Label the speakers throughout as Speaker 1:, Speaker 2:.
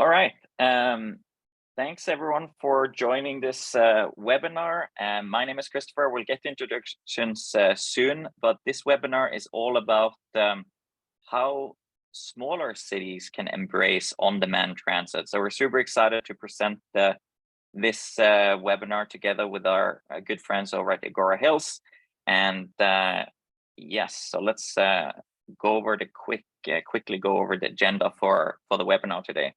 Speaker 1: All right. Thanks everyone for joining this webinar. My name is Christopher. We'll get to introductions soon, but this webinar is all about how smaller cities can embrace on-demand transit. So we're super excited to present this webinar together with our good friends over at Agoura Hills. And yes, so let's go over the quickly go over the agenda for the webinar today.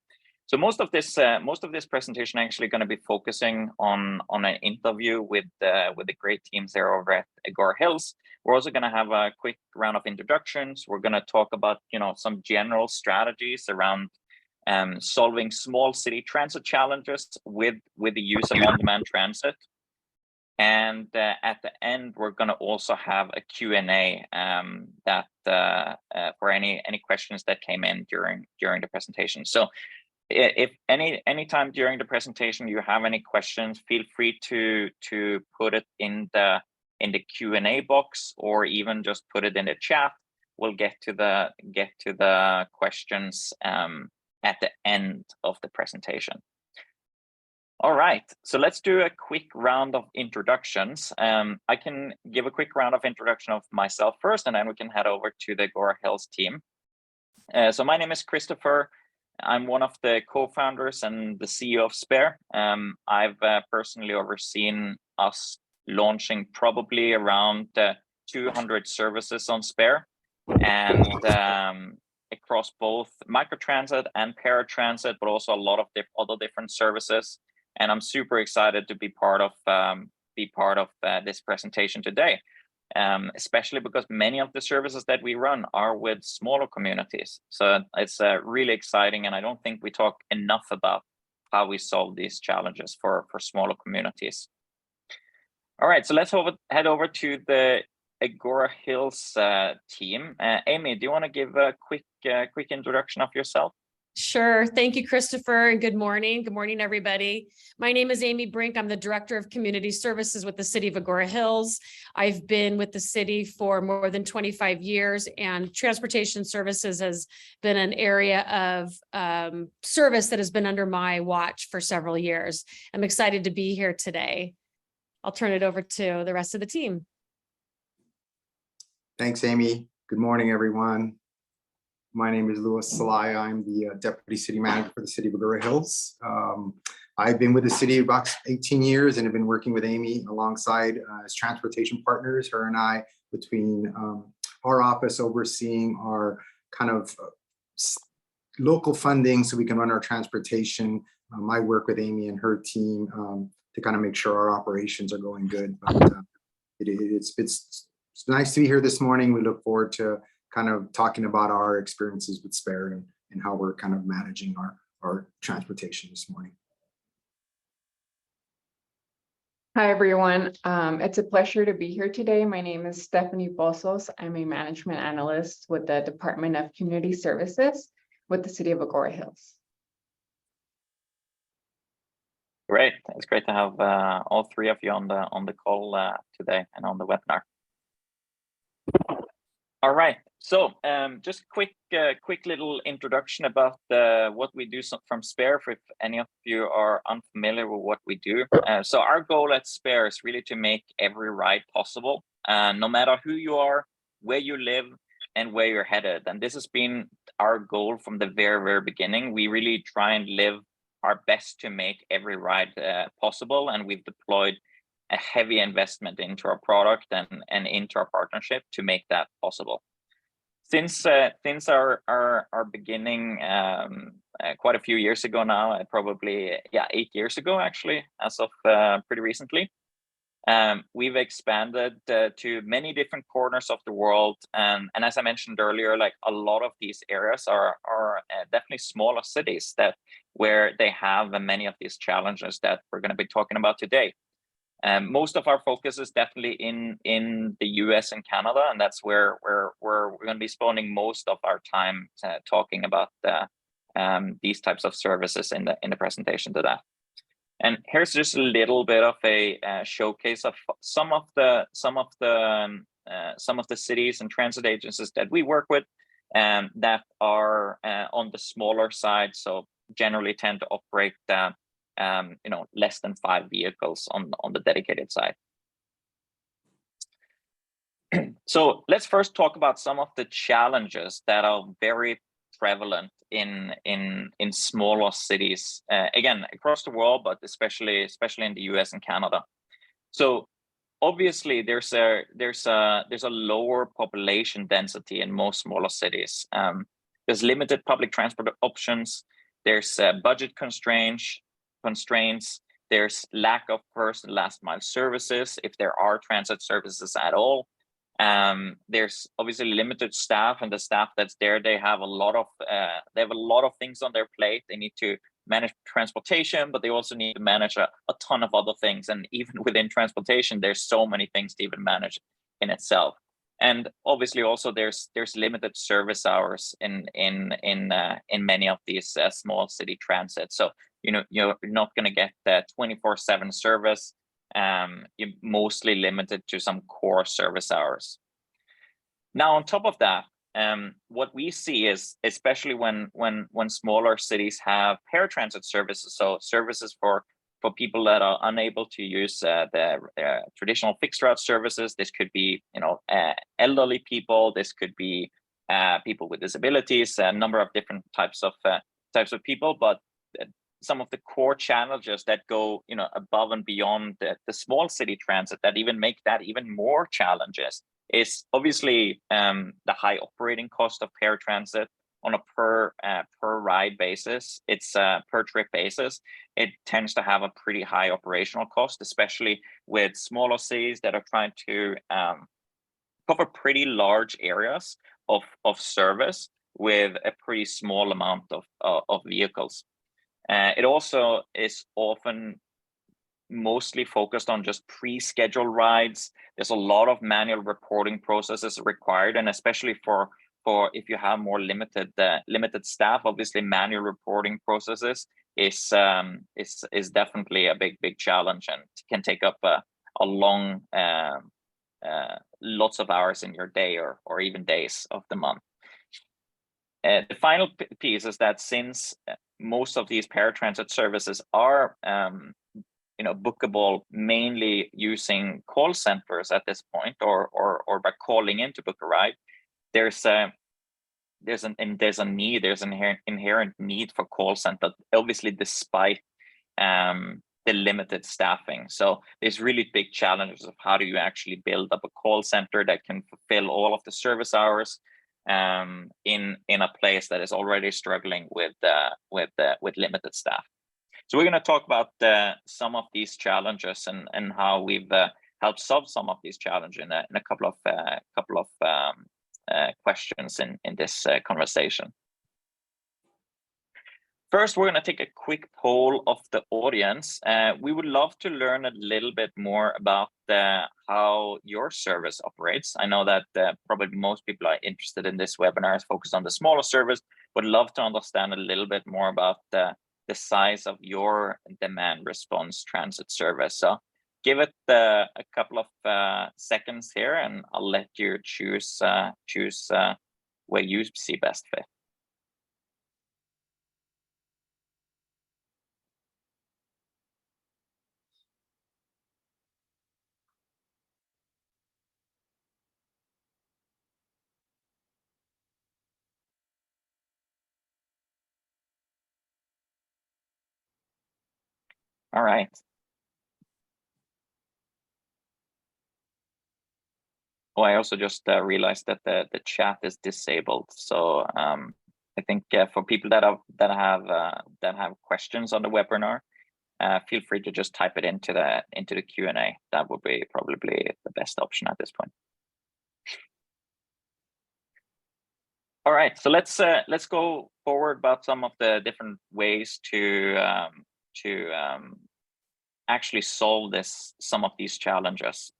Speaker 1: So most of this presentation actually going to be focusing on an interview with the great teams there over at Agoura Hills. We're also going to have a quick round of introductions. We're going to talk about some general strategies around solving small city transit challenges with the use of on-demand transit. And at the end, we're going to also have a Q&A that for any questions that came in during the presentation. So if any time during the presentation you have any questions, feel free to put it in the Q&A box, or even just put it in the chat. We'll get to the questions at the end of the presentation. All right, so let's do a quick round of introductions. I can give a quick round of introduction of myself first, and then we can head over to the Agoura Hills team. So my name is Christopher. I'm one of the co-founders and the CEO of Spare. I've personally overseen us launching probably around 200 services on Spare, and across both microtransit and paratransit, but also a lot of other different services. And I'm super excited to be part of this presentation today, especially because many of the services that we run are with smaller communities. So it's really exciting, and I don't think we talk enough about how we solve these challenges for smaller communities. All right, so let's head over to the Agoura Hills team. Amy, do you want to give a quick introduction of yourself?
Speaker 2: Sure. Thank you, Christopher, and good morning. Good morning, everybody. My name is Amy Brink. I'm the Director of Community Services with the City of Agoura Hills. I've been with the city for more than 25 years, and transportation services has been an area of service that has been under my watch for several years. I'm excited to be here today. I'll turn it over to the rest of the team.
Speaker 3: Thanks, Amy. Good morning, everyone. My name is Celaya. I'm the Deputy City Manager for the City of Agoura Hills. I've been with the city about 18 years and have been working with Amy alongside as transportation partners, her and I, between our office overseeing our kind of local funding so we can run our transportation. I work with Amy and her team to kind of make sure our operations are going good. But it's nice to be here this morning. We look forward to kind of talking about our experiences with Spare and how we're kind of managing our transportation this morning.
Speaker 4: Hi, everyone. It's a pleasure to be here today. My name is Stephanie Pozos. I'm a management analyst with the Department of Community Services with the City of Agoura Hills.
Speaker 1: Great. It's great to have all three of you on the call today and on the webinar. All right, so just quick little introduction about what we do from Spare, if any of you are unfamiliar with what we do. So our goal at Spare is really to make every ride possible, no matter who you are, where you live, and where you're headed. And this has been our goal from the very beginning. We really try and live our best to make every ride possible, and we've deployed a heavy investment into our product and into our partnership to make that possible. Since our beginning quite a few years ago now, probably 8 years ago actually, as of pretty recently, we've expanded to many different corners of the world, and as I mentioned earlier, like a lot of these areas are definitely smaller cities where they have many of these challenges that we're going to be talking about today. Most of our focus is definitely in the US and Canada, and that's where we're going to be spending most of our time talking about these types of services in the presentation today. And here's just a little bit of a showcase of some of the cities and transit agencies that we work with, that are on the smaller side. So generally tend to operate less than 5 vehicles on the dedicated side. So let's first talk about some of the challenges that are very prevalent in smaller cities, again, across the world, but especially in the US and Canada. So obviously there's a lower population density in most smaller cities. There's limited public transport options. There's budget constraints. There's lack of first and last mile services, if there are transit services at all. There's obviously limited staff, and the staff that's there, they have a lot of things on their plate. They need to manage transportation, but they also need to manage a ton of other things. And even within transportation, there's so many things to even manage in itself. And obviously also there's limited service hours in many of these small city transits. So you're not going to get 24/7 service. You're mostly limited to some core service hours. Now, on top of that, what we see is, especially when smaller cities have paratransit services, so services for people that are unable to use the traditional fixed route services. This could be elderly people. This could be people with disabilities. A number of different types of people, but some of the core challenges that go above and beyond the small city transit that even make that even more challenges is obviously the high operating cost of paratransit on a per ride basis. It's per trip basis. It tends to have a pretty high operational cost, especially with smaller cities that are trying to cover pretty large areas of service with a pretty small amount of vehicles. It also is often mostly focused on just pre-scheduled rides. There's a lot of manual reporting processes required, and especially for if you have more limited staff, obviously manual reporting processes is definitely a big challenge, and can take up a long lots of hours in your day or even days of the month. The final piece is that since most of these paratransit services are bookable mainly using call centers at this point, or by calling in to book a ride, there's an inherent need for call center, obviously, despite the limited staffing. So there's really big challenges of how do you actually build up a call center that can fulfill all of the service hours in a place that is already struggling with limited staff. So we're going to talk about some of these challenges and how we've helped solve some of these challenges in a couple of questions in this conversation. First, we're going to take a quick poll of the audience. We would love to learn a little bit more about how your service operates. I know that probably most people are interested in this webinar is focused on the smaller service, would love to understand a little bit more about the size of your demand response transit service. So give it a couple of seconds here, and I'll let you choose where you see best fit. All right. Oh, I also just realized that the chat is disabled. So I think for people that have questions on the webinar, feel free to just type it into the Q&A. That would be probably the best option at this point. All right, so let's go forward about some of the different ways to actually solve some of these challenges.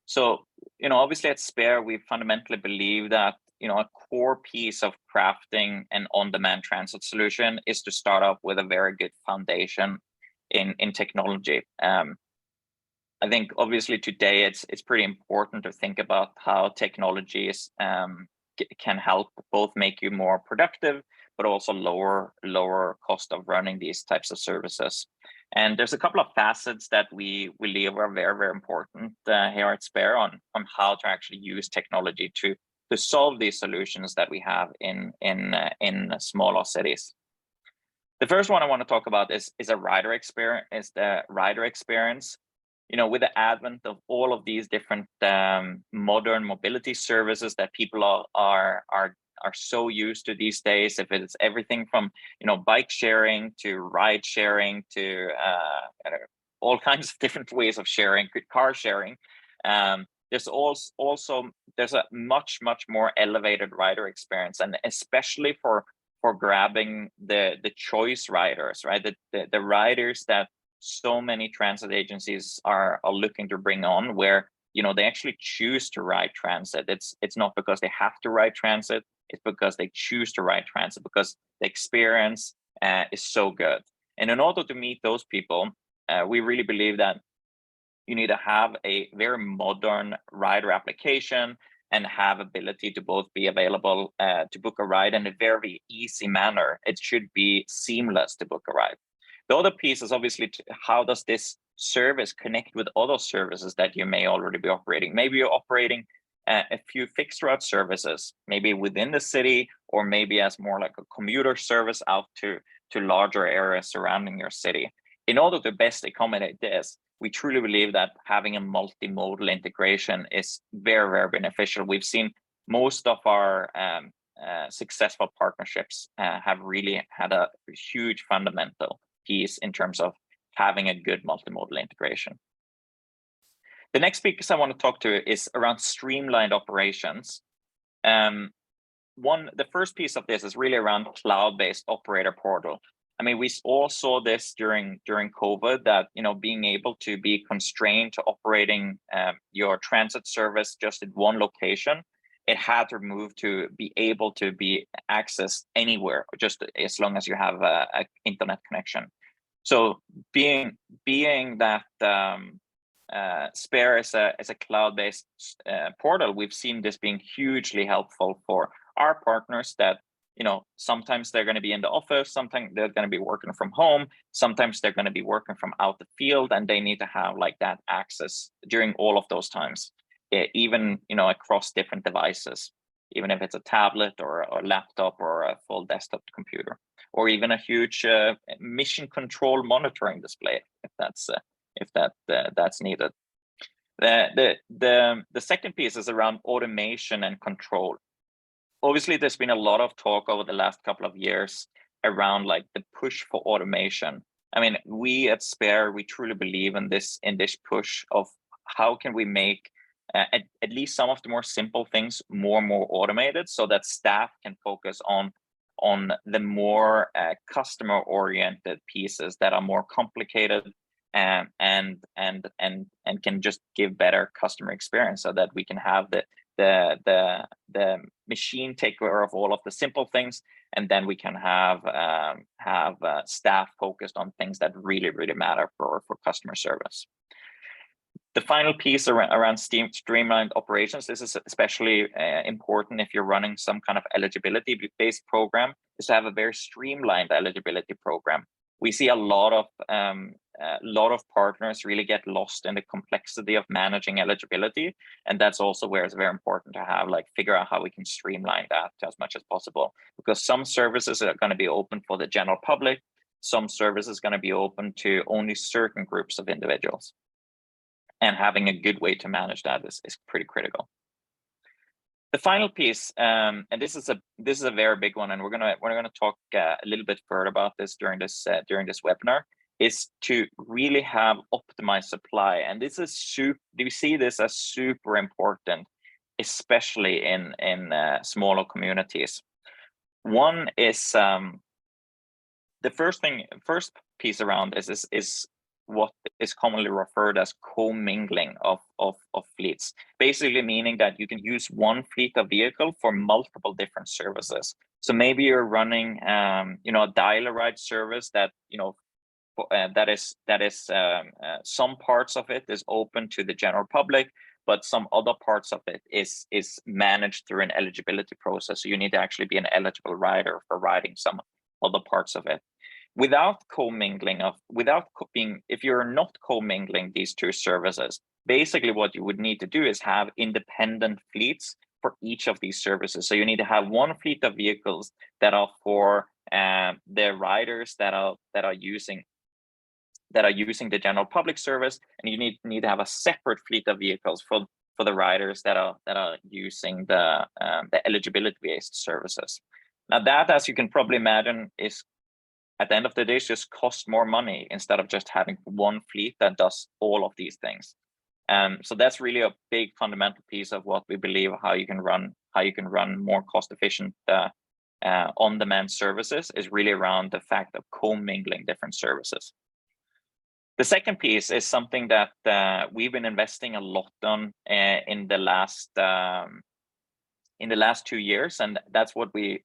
Speaker 1: So, obviously at Spare, we fundamentally believe that, a core piece of crafting an on-demand transit solution is to start off with a very good foundation in technology. I think obviously today it's pretty important to think about how technologies can help both make you more productive, but also lower cost of running these types of services. And there's a couple of facets that we believe are very, very important here at Spare on how to actually use technology to solve these solutions that we have in smaller cities. The first one I want to talk about is the rider experience. You know, with the advent of all of these different modern mobility services that people are so used to these days, if it's everything from, you know, bike sharing to ride sharing to all kinds of different ways of sharing, car sharing, there's also a much more elevated rider experience, and especially for grabbing the choice riders, right? The riders that so many transit agencies are looking to bring on, where, you know, they actually choose to ride transit. It's not because they have to ride transit, it's because they choose to ride transit because the experience is so good. And in order to meet those people, we really believe that you need to have a very modern rider application and have ability to both be available to book a ride in a very easy manner. It should be seamless to book a ride. The other piece is obviously how does this service connect with other services that you may already be operating? Maybe you're operating a few fixed route services, maybe within the city, or maybe as more like a commuter service out to larger areas surrounding your city. In order to best accommodate this, we truly believe that having a multimodal integration is very, very beneficial. We've seen most of our successful partnerships have really had a huge fundamental piece in terms of having a good multimodal integration. The next piece I want to talk to is around streamlined operations. The first piece of this is really around cloud-based operator portal. I mean, we all saw this during COVID, that, you know, being able to be constrained to operating your transit service just in one location, it had to move to be able to be accessed anywhere, just as long as you have a internet connection. So being that Spare is a cloud-based portal, we've seen this being hugely helpful for our partners that, you know, sometimes they're going to be in the office, sometimes they're going to be working from home, sometimes they're going to be working from out the field, and they need to have like that access during all of those times, even, you know, across different devices, even if it's a tablet or a laptop or a full desktop computer, or even a huge mission control monitoring display, if that's needed. The second piece is around automation and control. Obviously, there's been a lot of talk over the last couple of years around like the push for automation. I mean, we at Spare, we truly believe in this push of how can we make at least some of the more simple things more automated, so that staff can focus on the more customer oriented pieces that are more complicated and can just give better customer experience, so that we can have the machine take care of all of the simple things, and then we can have staff focused on things that really matter for customer service. The final piece around streamlined operations, this is especially important if you're running some kind of eligibility-based program, is to have a very streamlined eligibility program. We see a lot of partners really get lost in the complexity of managing eligibility, and that's also where it's very important to have figure out how we can streamline that as much as possible, because some services are going to be open for the general public, some services are going to be open to only certain groups of individuals, and having a good way to manage that is pretty critical. The final piece, and this is a very big one, and we're gonna talk a little bit further about this during this webinar, is to really have optimized supply. And this is we see this as super important, especially in smaller communities. One is the first piece around this is what is commonly referred as commingling of fleets, basically meaning that you can use one fleet of vehicle for multiple different services. So maybe you're running a dial-a-ride service that that is some parts of it is open to the general public, but some other parts of it is managed through an eligibility process. So you need to actually be an eligible rider for riding some other parts of it. Without commingling if you're not commingling these two services, basically what you would need to do is have independent fleets for each of these services. So you need to have one fleet of vehicles that are for the riders that are using the general public service, and you need to have a separate fleet of vehicles for the riders that are using the eligibility-based services. Now that, as you can probably imagine, is at the end of the day just costs more money instead of just having one fleet that does all of these things. So that's really a big fundamental piece of what we believe how you can run more cost efficient on-demand services is really around the fact of commingling different services. The second piece is something that we've been investing a lot on in the last 2 years, and it's what we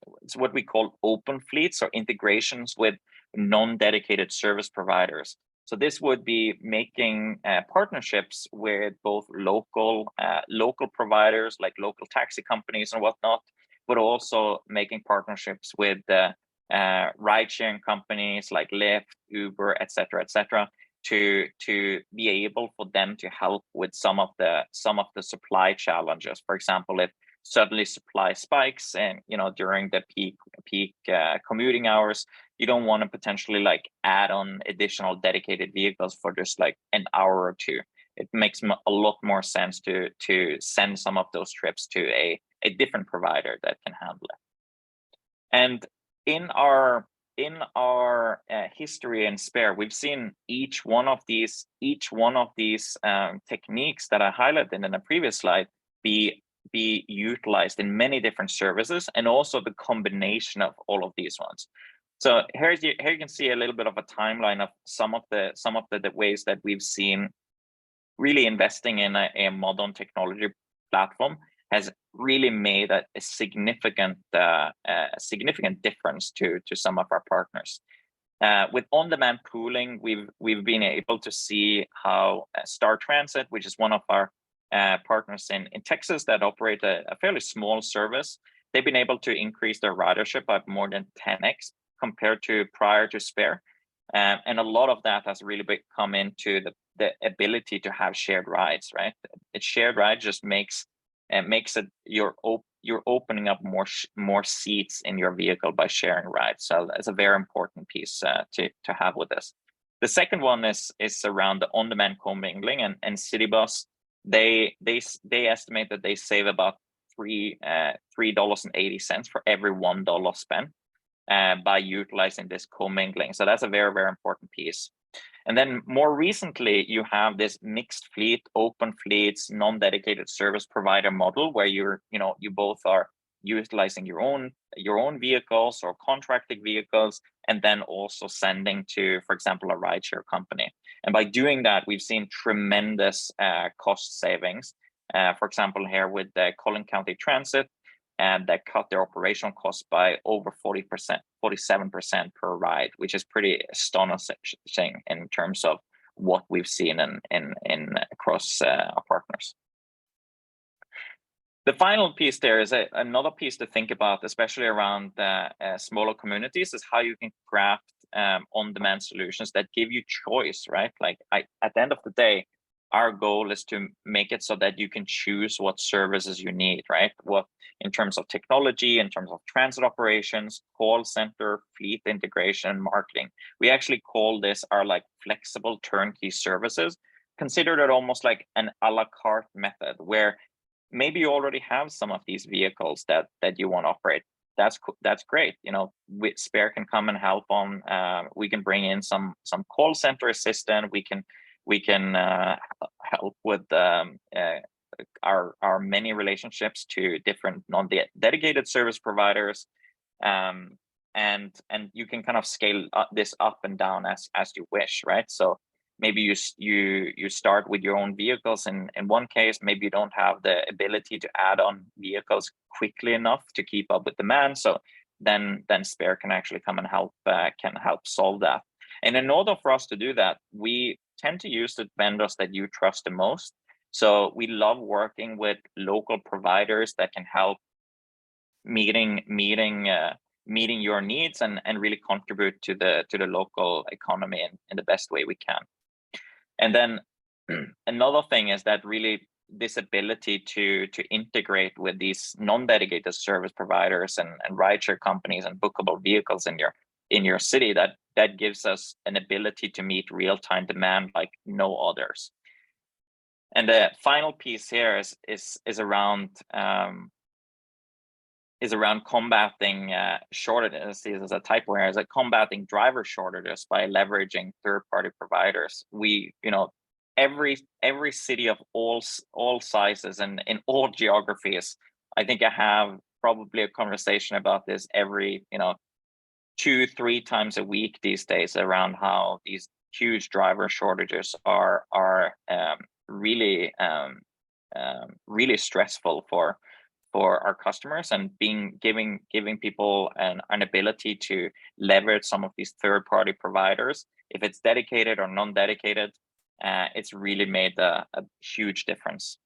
Speaker 1: call open fleets, or integrations with non-dedicated service providers. So this would be making partnerships with both local providers like local taxi companies and whatnot, but also making partnerships with ride-sharing companies like Lyft, Uber, etc., to be able for them to help with some of the supply challenges. For example, if suddenly supply spikes and during the peak commuting hours, you don't want to potentially like add on additional dedicated vehicles for just like an hour or two. It makes a lot more sense to send some of those trips to a different provider that can handle it. And in our history in Spare, we've seen each one of these techniques that I highlighted in the previous slide be utilized in many different services, and also the combination of all of these ones. So here you can see a little bit of a timeline of some of the ways that we've seen really investing in a modern technology platform has really made a significant difference to some of our partners. With on-demand pooling, we've been able to see how Star Transit, which is one of our partners in Texas that operate a fairly small service, they've been able to increase their ridership by more than 10x compared to prior to Spare. And a lot of that has really come into the ability to have shared rides, right? A shared ride just makes it you're opening up more seats in your vehicle by sharing rides. So that's a very important piece to have with this. The second one is around the on-demand commingling, and City Bus. They estimate that they save about $3.80 for every $1 spent by utilizing this commingling. So that's a very, very important piece. And then more recently, you have this mixed fleet, open fleets, non-dedicated service provider model, where you both are utilizing your own vehicles or contracted vehicles, and then also sending to, for example, a rideshare company. And by doing that, we've seen tremendous cost savings. For example, here with the Collin County Transit, and that cut their operational costs by over 47% per ride, which is pretty astonishing in terms of what we've seen in across our partners. The final piece there is another piece to think about, especially around smaller communities, is how you can craft on-demand solutions that give you choice, right? Like at the end of the day, our goal is to make it so that you can choose what services you need, right? What in terms of technology, in terms of transit operations, call center, fleet integration, marketing. We actually call this our like flexible turnkey services. Consider it almost like an a la carte method, where maybe you already have some of these vehicles that you want to operate. That's great. Spare can come and help on. We can bring in some call center assistant. We can help with our many relationships to different non-dedicated service providers, and you can kind of scale this up and down as you wish, right? So maybe you start with your own vehicles, and in one case, maybe you don't have the ability to add on vehicles quickly enough to keep up with demand. So then Spare can actually come and help solve that. And in order for us to do that, we tend to use the vendors that you trust the most. So we love working with local providers that can help meeting your needs and really contribute to the local economy in the best way we can. And then another thing is that really this ability to integrate with these non-dedicated service providers and rideshare companies and bookable vehicles in your city, that gives us an ability to meet real-time demand like no others. And the final piece here is around combating shortages. This is a typo here, is like combating driver shortages by leveraging third-party providers. We, every city of all sizes and in all geographies, I think I have probably a conversation about this every 2-3 times a week these days around how these huge driver shortages are really stressful for our customers, and giving people an ability to leverage some of these third-party providers, if it's dedicated or non-dedicated, it's really made a huge difference.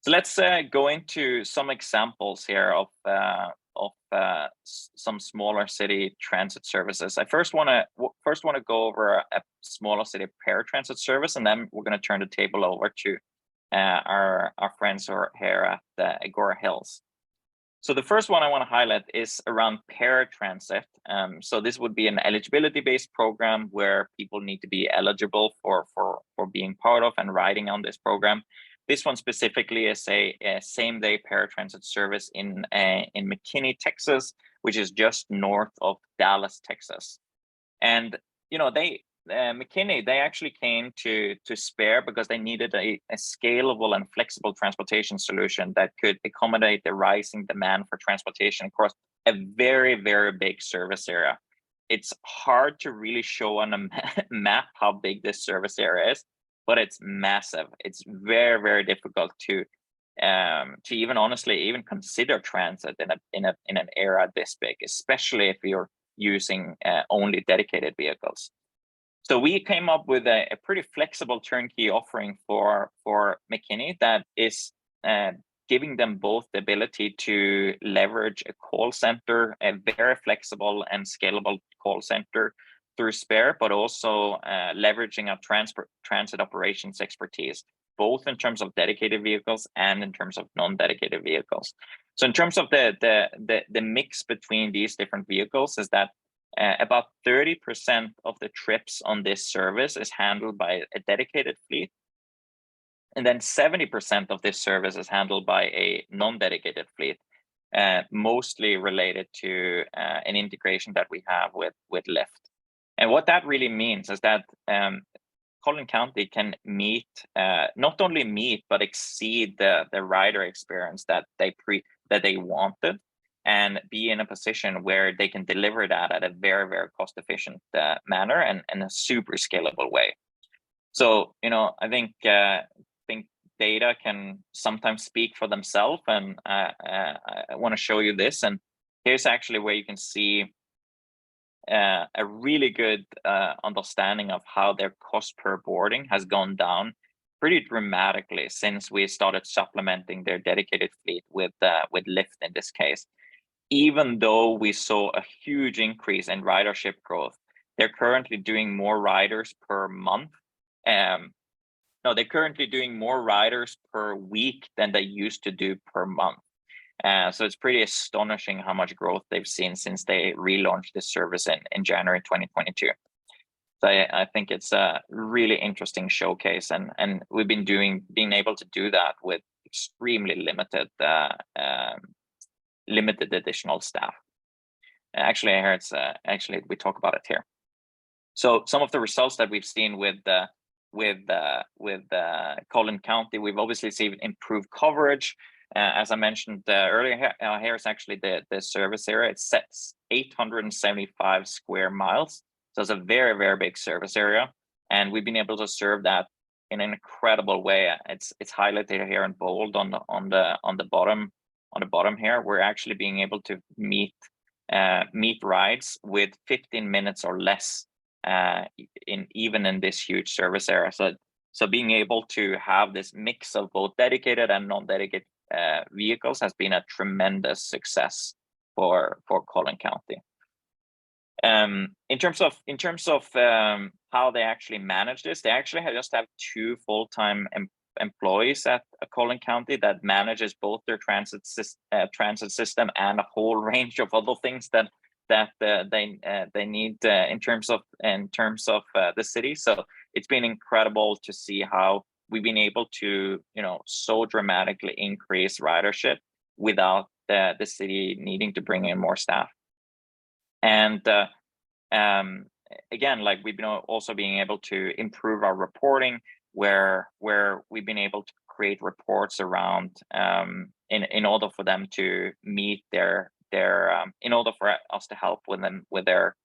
Speaker 1: So let's go into some examples here of some smaller city transit services. I first want to go over a smaller city paratransit service, and then we're going to turn the table over to our friends here at Agoura Hills. So the first one I want to highlight is around paratransit. So this would be an eligibility-based program where people need to be eligible for being part of and riding on this program. This one specifically is a same-day paratransit service in McKinney, Texas, which is just north of Dallas, Texas. And McKinney, they actually came to Spare because they needed a scalable and flexible transportation solution that could accommodate the rising demand for transportation across a very, very big service area. It's hard to really show on a map how big this service area is, but it's massive. It's very, very difficult to even honestly consider transit in an area this big, especially if you're using only dedicated vehicles. So we came up with a pretty flexible turnkey offering for McKinney that is giving them both the ability to leverage a call center, a very flexible and scalable call center through Spare, but also leveraging our transit operations expertise, both in terms of dedicated vehicles and in terms of non-dedicated vehicles. So in terms of the mix between these different vehicles is that about 30% of the trips on this service is handled by a dedicated fleet. And then 70% of this service is handled by a non-dedicated fleet, mostly related to an integration that we have with Lyft. And what that really means is that Collin County can not only meet, but exceed the rider experience that they wanted, and be in a position where they can deliver that at a very, very cost-efficient manner and in a super scalable way. So, I think data can sometimes speak for themselves, and I want to show you this. And here's actually where you can see a really good understanding of how their cost per boarding has gone down pretty dramatically since we started supplementing their dedicated fleet with Lyft in this case. Even though we saw a huge increase in ridership growth, they're currently doing more riders per month. No, they're currently doing more riders per week than they used to do per month. So it's pretty astonishing how much growth they've seen since they relaunched this service in January 2022. So I think it's a really interesting showcase, and we've been being able to do that with extremely limited additional staff. Actually, I heard we talk about it here. So some of the results that we've seen with Collin County, we've obviously seen improved coverage. As I mentioned earlier, here is actually the service area. It sets 875 square miles. So it's a very, very big service area, and we've been able to serve that in an incredible way. It's highlighted here in bold on the bottom here. We're actually being able to meet rides with 15 minutes or less even in this huge service area. So So being able to have this mix of both dedicated and non-dedicated vehicles has been a tremendous success for Collin County. In terms of how they actually manage this, they actually just have 2 full-time employees at Collin County that manages both their transit system and a whole range of other things that they need in terms of the city. So it's been incredible to see how we've been able to, so dramatically increase ridership without the city needing to bring in more staff. And again, like we've been also being able to improve our reporting, where we've been able to create reports around in order for them to meet their in order for us to help with them with their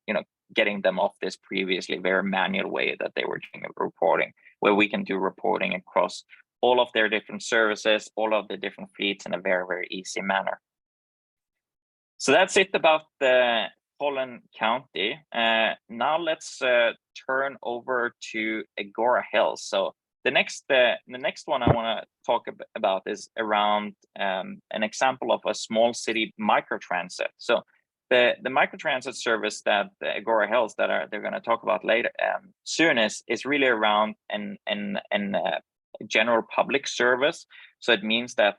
Speaker 1: getting them off this previously very manual way that they were doing reporting, where we can do reporting across all of their different services, all of the different fleets in a very, very easy manner. So that's it about the Collin County. Now let's turn over to Agoura Hills. So the next one I want to talk about is around an example of a small city microtransit. So the microtransit service that Agoura Hills they're going to talk about later soon is really around an general public service. So it means that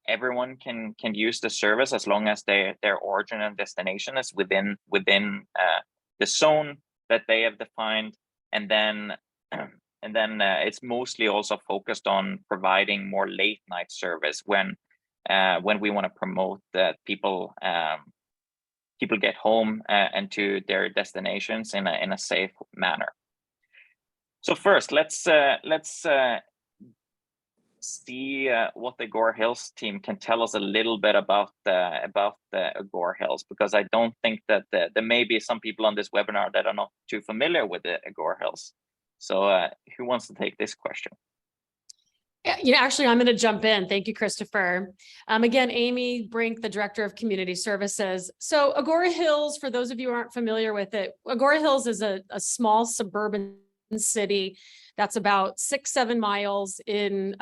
Speaker 1: everyone can use the service as long as their origin and destination is within the zone that they have defined, and then it's mostly also focused on providing more late night service when we want to promote that people get home and to their destinations in a safe manner. So first, let's see what the Agoura Hills team can tell us a little bit about the Agoura Hills, because I don't think that there may be some people on this webinar that are not too familiar with the Agoura Hills. So who wants to take this question?
Speaker 2: Yeah, actually, I'm going to jump in. Thank you, Christopher. Again, Amy Brink, the Director of Community Services. So Agoura Hills, for those of you who aren't familiar with it, Agoura Hills is a small suburban city that's about 6-7 miles in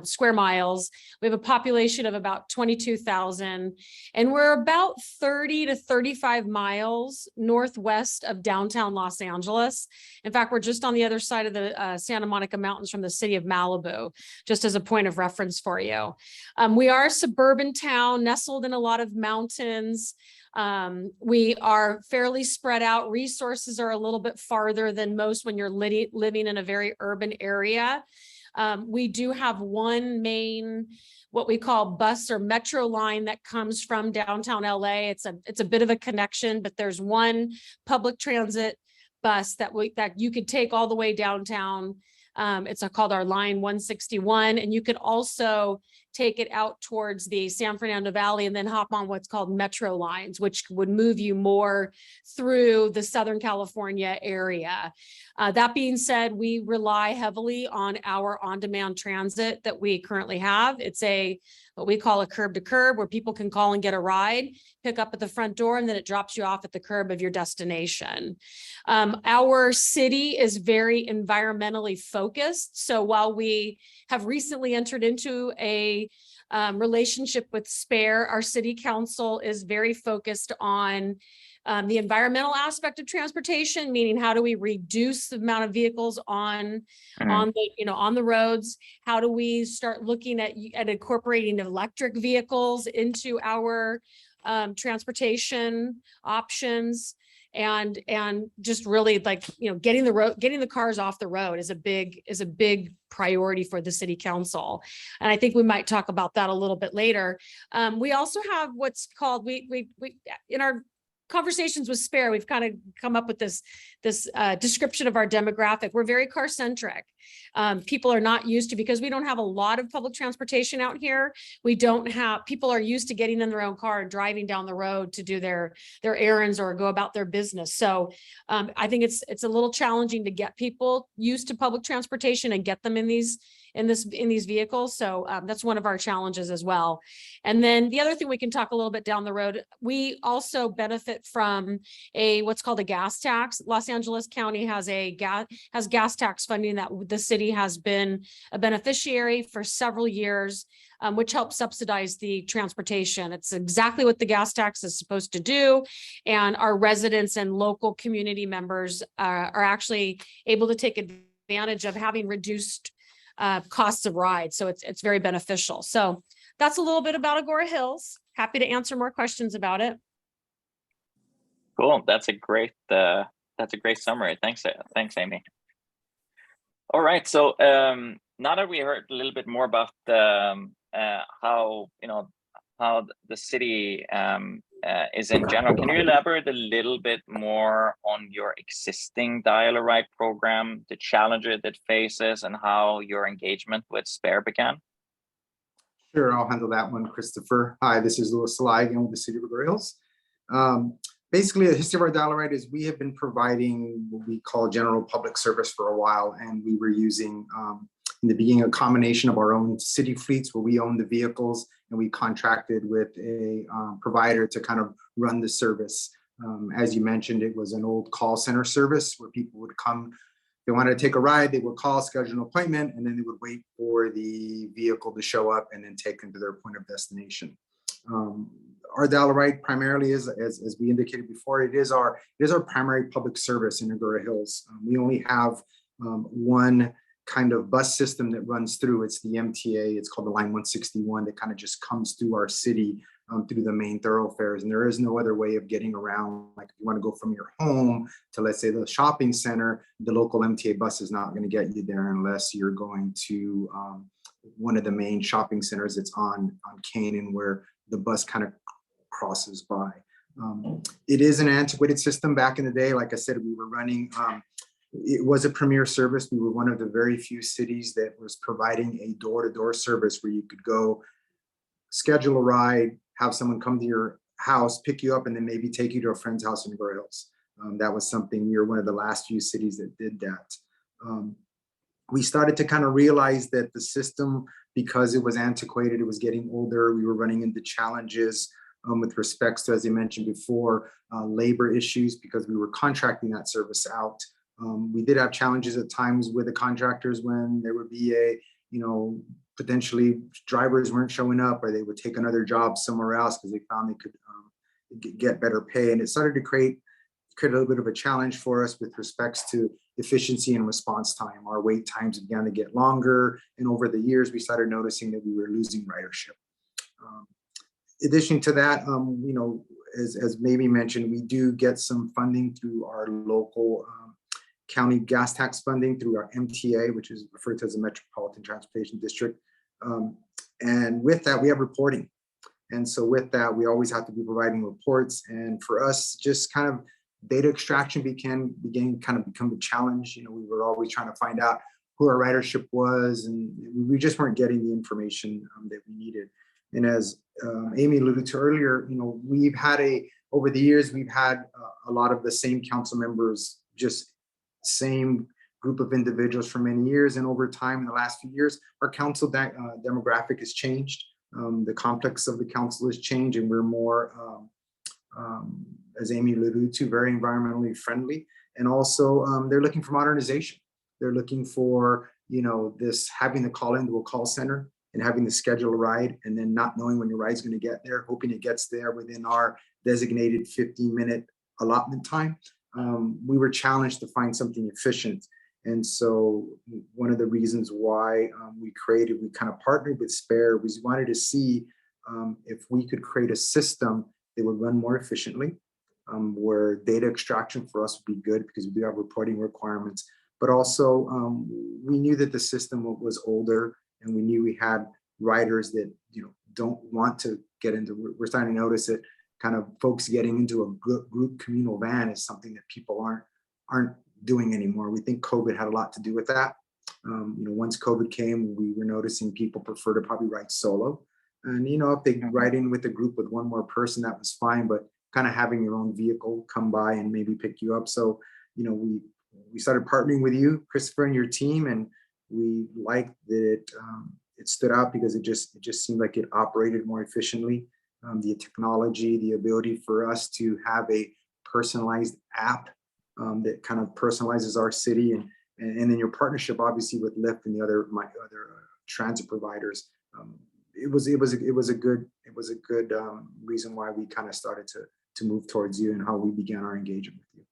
Speaker 2: square miles. We have a population of about 22,000, and we're about 30 to 35 miles northwest of downtown Los Angeles. In fact, we're just on the other side of the Santa Monica Mountains from the city of Malibu, just as a point of reference for you. We are a suburban town nestled in a lot of mountains. We are fairly spread out. Resources are a little bit farther than most when you're living in a very urban area. We do have one main, what we call bus or metro line that comes from downtown LA. It's a bit of a connection, but there's one public transit bus that you could take all the way downtown. It's called our line 161, and you could also take it out towards the San Fernando Valley and then hop on what's called metro lines, which would move you more through the Southern California area. That being said, we rely heavily on our on-demand transit that we currently have. It's what we call a curb to curb, where people can call and get a ride, pick up at the front door, and then it drops you off at the curb of your destination. Our city is very environmentally focused. So while we have recently entered into a relationship with SPARE, our city council is very focused on the environmental aspect of transportation, meaning how do we reduce the amount of vehicles on the roads? How do we start looking at incorporating electric vehicles into our transportation options? And just really getting the cars off the road is a big priority for the city council. And I think we might talk about that a little bit later. We also have what's called, we in our conversations with SPARE, we've kind of come up with this description of our demographic. We're very car centric. People are not used to, because we don't have a lot of public transportation out here. People are used to getting in their own car and driving down the road to do their errands or go about their business. So I think it's a little challenging to get people used to public transportation and get them in these in these vehicles. So that's one of our challenges as well. And then the other thing we can talk a little bit down the road, we also benefit from what's called a gas tax. Los Angeles County has gas tax funding that the city has been a beneficiary for several years, which helps subsidize the transportation. It's exactly what the gas tax is supposed to do. And our residents and local community members are actually able to take advantage of having reduced costs of ride. So it's very beneficial. So that's a little bit about Agoura Hills. Happy to answer more questions about it.
Speaker 1: Cool. That's a great summary. Thanks, Amy. All right. So now that we heard a little bit more about how the city is in general, can you elaborate a little bit more on your existing Dial-A-Ride program, the challenges it faces, and how your engagement with SPARE began?
Speaker 3: Sure, I'll handle that one, Christopher. Hi, this is Celaya again with the City of Agoura Hills. Basically, the history of our Dial-A-Ride is we have been providing what we call general public service for a while, and we were using in the beginning a combination of our own city fleets where we own the vehicles, and we contracted with a provider to kind of run the service. As you mentioned, it was an old call center service where people would come. They wanted to take a ride, they would call, schedule an appointment, and then they would wait for the vehicle to show up and then take them to their point of destination. Our Dial-A-Ride primarily is, as we indicated before, it is our primary public service in Agoura Hills. We only have one kind of bus system that runs through. It's the MTA. It's called the Line 161 that kind of just comes through our city through the main thoroughfares. And there is no other way of getting around. Like if you want to go from your home to, let's say, the shopping center, the local MTA bus is not going to get you there unless you're going to one of the main shopping centers that's on Canaan, where the bus kind of crosses by. It is an antiquated system. Back in the day, like I said, we were running, it was a premier service. We were one of the very few cities that was providing a door-to-door service where you could go schedule a ride, have someone come to your house, pick you up, and then maybe take you to a friend's house in Agoura Hills. That was something, we were one of the last few cities that did that. We started to kind of realize that the system, because it was antiquated, it was getting older, we were running into challenges with respects to, as I mentioned before, labor issues, because we were contracting that service out. We did have challenges at times with the contractors when there would be potentially drivers weren't showing up, or they would take another job somewhere else because they found they could get better pay. And it started to create a little bit of a challenge for us with respects to efficiency and response time. Our wait times began to get longer. And over the years, we started noticing that we were losing ridership. Additionally to that, as maybe mentioned, we do get some funding through our local county gas tax funding through our MTA, which is referred to as the Metropolitan Transportation District. And with that, we have reporting. And so with that, we always have to be providing reports. And for us, just kind of data extraction began kind of become a challenge. We were always trying to find out who our ridership was, and we just weren't getting the information that we needed. And as Amy alluded to earlier, over the years, we've had a lot of the same council members, just same group of individuals for many years. And over time, in the last few years, our council demographic has changed. The complex of the council has changed, and we're more, as Amy alluded to, very environmentally friendly. And also, they're looking for modernization. They're looking for, this having the call into a call center and having to schedule a ride and then not knowing when your ride's going to get there, hoping it gets there within our designated 15-minute allotment time. We were challenged to find something efficient. And so one of the reasons why we kind of partnered with SPARE was we wanted to see if we could create a system that would run more efficiently, where data extraction for us would be good because we do have reporting requirements. But also we knew that the system was older, and we knew we had riders that don't want to get into. We're starting to notice it. Kind of folks getting into a group communal van is something that people aren't doing anymore. We think COVID had a lot to do with that. Once COVID came, we were noticing people prefer to probably ride solo. And if they ride in with a group with one more person, that was fine. But kind of having your own vehicle come by and maybe pick you up. So we started partnering with you, Christopher, and your team, and We liked that it stood out because it just seemed like it operated more efficiently. The technology, the ability for us to have a personalized app that kind of personalizes our city, and then your partnership, obviously, with Lyft and the other transit providers. It was a good reason why we kind of started to move towards you and how we began our engagement with you.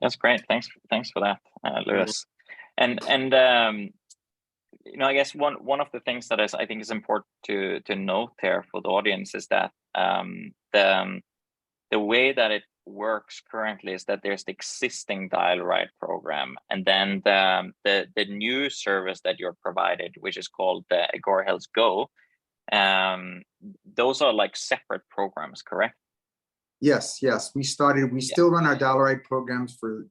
Speaker 1: That's great. Thanks for that, Lewis. And I guess one of the things that I think is important to note here for the audience is that the way that it works currently is that there's the existing dial ride program, and then the new service that you're provided, which is called the Agoura Hills Go. Those are like separate programs, correct?
Speaker 3: Yes. We still run our dial ride programs for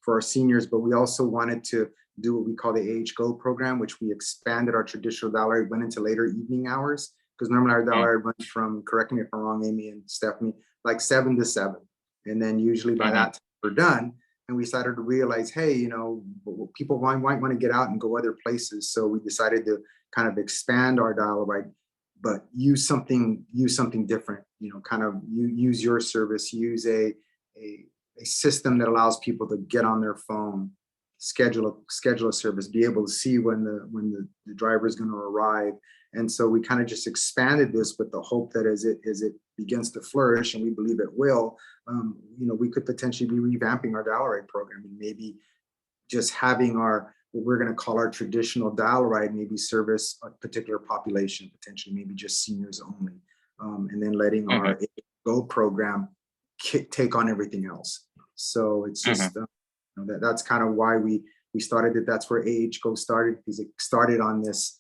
Speaker 3: our seniors, but we also wanted to do what we call the AH Go program, which we expanded our traditional dial ride, went into later evening hours, because normally our dial ride runs from, correct me if I'm wrong, Amy and Stephanie, like 7 to 7. And then usually by that time we're done. And we started to realize, hey, people might want to get out and go other places. So we decided to kind of expand our dial ride, but use something different, kind of use your service, use a system that allows people to get on their phone, schedule a service, be able to see when the driver is going to arrive. And so we kind of just expanded this with the hope that as it begins to flourish, and we believe it will, we could potentially be revamping our dial ride program, and maybe just having what we're going to call our traditional dial ride maybe service a particular population, potentially maybe just seniors only, and then letting our Go program take on everything else. So it's just that's kind of why we started it. That's where AH Go started, because it started on this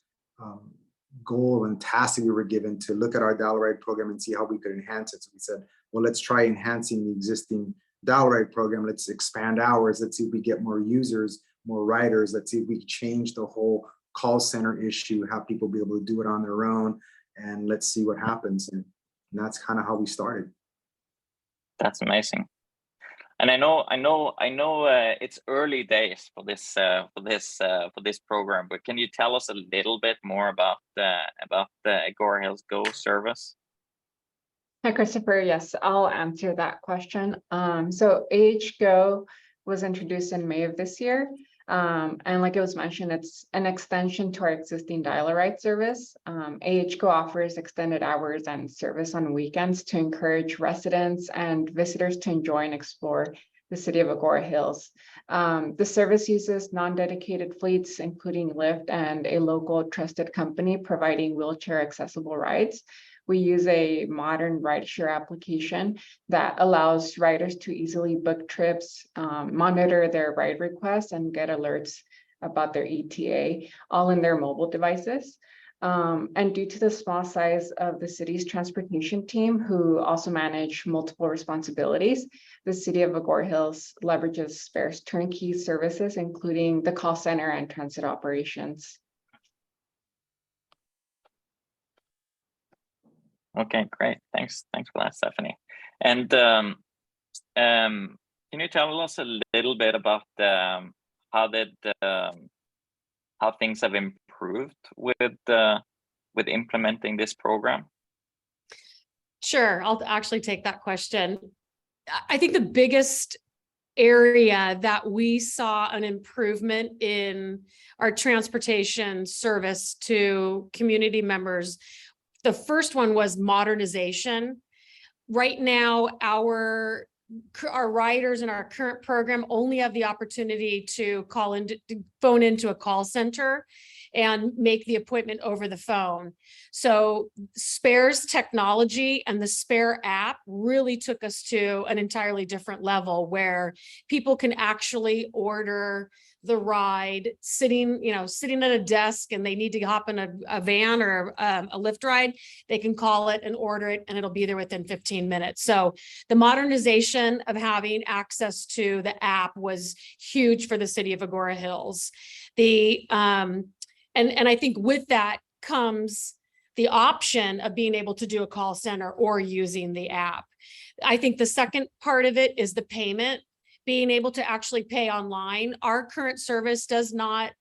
Speaker 3: goal and task that we were given to look at our dial ride program and see how we could enhance it. So we said, well, let's try enhancing the existing dial ride program. Let's expand ours. Let's see if we get more users, more riders. Let's see if we change the whole call center issue, have people be able to do it on their own, and let's see what happens. And that's kind of how we started.
Speaker 1: That's amazing. And I know it's early days for this program, but can you tell us a little bit more about the Agoura Hills Go service?
Speaker 4: Hi, Christopher. Yes, I'll answer that question. So AH Go was introduced in May of this year. And like it was mentioned, it's an extension to our existing dial-a-ride service. AH Go offers extended hours and service on weekends to encourage residents and visitors to enjoy and explore the city of Agoura Hills. The service uses non-dedicated fleets, including Lyft and a local trusted company providing wheelchair accessible rides. We use a modern rideshare application that allows riders to easily book trips, monitor their ride requests, and get alerts about their ETA, all in their mobile devices. And due to the small size of the city's transportation team, who also manage multiple responsibilities, the city of Agoura Hills leverages sparse turnkey services, including the call center and transit operations.
Speaker 1: Okay, great. Thanks for that, Stephanie. And can you tell us a little bit about how things have improved with implementing this program?
Speaker 2: Sure, I'll actually take that question. I think the biggest area that we saw an improvement in our transportation service to community members, the first one was modernization. Right now, our riders in our current program only have the opportunity to phone into a call center and make the appointment over the phone. So Spare's technology and the Spare app really took us to an entirely different level, where people can actually order the ride sitting at a desk, and they need to hop in a van or a Lyft ride. They can call it and order it, and it'll be there within 15 minutes. So the modernization of having access to the app was huge for the city of Agoura Hills. And I think with that comes the option of being able to do a call center or using the app. I think the second part of it is the payment. being able to actually pay online. Our current service does not